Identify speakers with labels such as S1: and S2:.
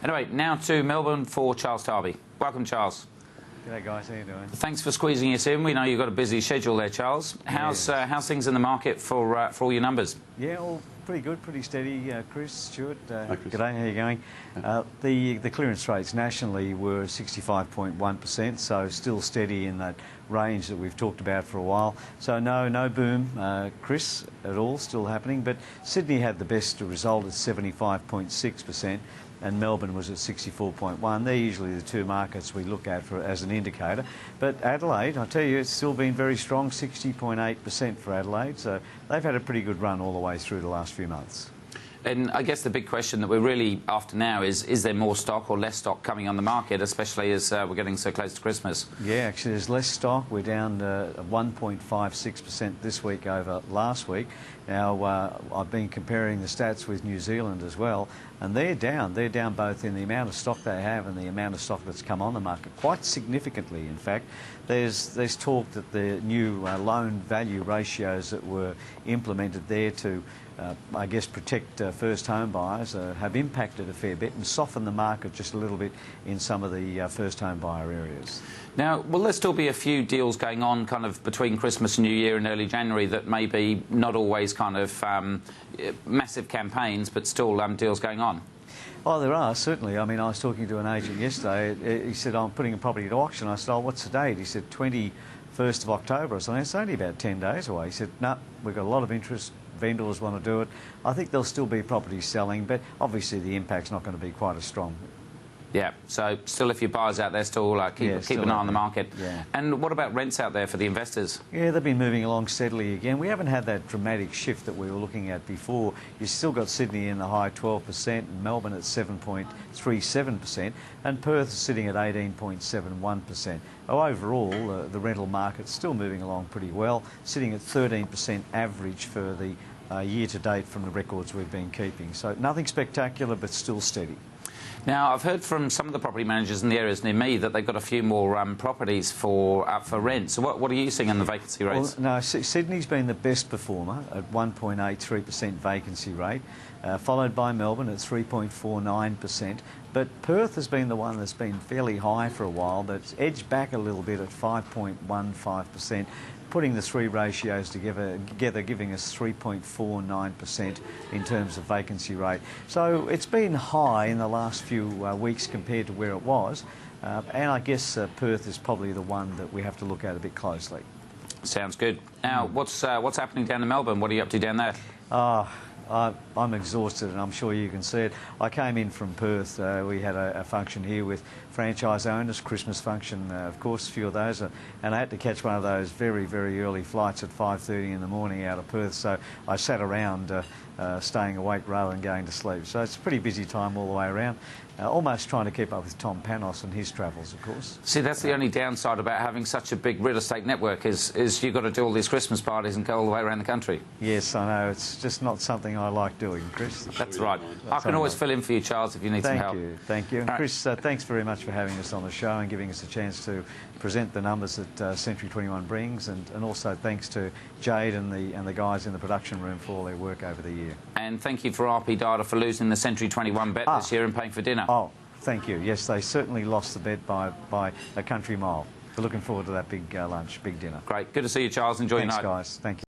S1: Anyway, now to Melbourne for Charles Tarbey. Welcome, Charles.
S2: G'day guys, how you doing?
S1: Thanks for squeezing us in. We know you've got a busy schedule there, Charles. How's things in the market for all your numbers?
S2: Yeah, all pretty good, pretty steady. Chris, Stuart,
S3: Hi, Chris.
S2: g'day, how you going? The clearance rates nationally were 65.1%, so still steady in that range that we've talked about for a while. So no boom, Chris, at all, still happening. But Sydney had the best result at 75.6%. And Melbourne was at 64.1. They're usually the two markets we look at as an indicator. But Adelaide, I tell you, it's still been very strong, 60.8% for Adelaide. So they've had a pretty good run all the way through the last few months.
S1: And I guess the big question that we're really after now is there more stock or less stock coming on the market, especially as we're getting so close to Christmas?
S2: Yeah, actually there's less stock. We're down 1.56% this week over last week. Now, I've been comparing the stats with New Zealand as well, and they're down. They're down both in the amount of stock they have and the amount of stock that's come on the market, quite significantly, in fact. There's talk that the new loan value ratios that were implemented there to I guess protect first home buyers have impacted a fair bit and softened the market just a little bit in some of the first home buyer areas.
S1: Now, will there still be a few deals going on kind of between Christmas and New Year and early January that may be not always kind of massive campaigns, but still deals going on?
S2: Oh, there are, certainly. I mean, I was talking to an agent yesterday. He said, I'm putting a property to auction. I said, oh, what's the date? He said, 21st of October or something. It's only about 10 days away. He said, no, we've got a lot of interest. Vendors want to do it. I think there'll still be properties selling, but obviously the impact's not going to be quite as strong.
S1: Yeah, so still if your buyers out there, still keep an eye on the market.
S2: Yeah.
S1: And what about rents out there for the investors? Yeah,
S2: they've been moving along steadily again. We haven't had that dramatic shift that we were looking at before. You've still got Sydney in the high 12%, and Melbourne at 7.37%, and Perth sitting at 18.71%. Overall, the rental market's still moving along pretty well, sitting at 13% average for the year to date from the records we've been keeping. So nothing spectacular, but still steady.
S1: Now, I've heard from some of the property managers in the areas near me that they've got a few more properties for rent. So what are you seeing in the vacancy rates?
S2: Well, no, Sydney's been the best performer at 1.83% vacancy rate, followed by Melbourne at 3.49%. But Perth has been the one that's been fairly high for a while, but it's edged back a little bit at 5.15%. Putting the three ratios together giving us 3.49% in terms of vacancy rate. So it's been high in the last few weeks compared to where it was, and I guess Perth is probably the one that we have to look at a bit closely.
S1: Sounds good. Now, what's happening down in Melbourne? What are you up to down there?
S2: I'm exhausted, and I'm sure you can see it. I came in from Perth. We had a function here with franchise owners, Christmas function, of course, a few of those, and I had to catch one of those very, very early flights at 5:30 in the morning out of Perth, so I sat around staying awake rather than going to sleep. So it's a pretty busy time all the way around. Almost trying to keep up with Tom Panos and his travels, of course.
S1: See, that's the only downside about having such a big real estate network is you've got to do all these Christmas parties and go all the way around the country.
S2: Yes, I know. It's just not something I like doing, Chris.
S1: That's right. I can always fill in for you, Charles, if you need some help.
S2: Thank you. And Chris, thanks very much for having us on the show and giving us a chance to present the numbers that Century 21 brings, and also thanks to Jade and the guys in the production room for all their work over the year.
S1: And thank you for RP Data for losing the Century 21 bet this year and paying for dinner.
S2: Oh, thank you. Yes, they certainly lost the bet by a country mile. We're looking forward to that big lunch, big dinner.
S1: Great. Good to see you, Charles. Enjoy your night.
S2: Thanks, guys. Thank you.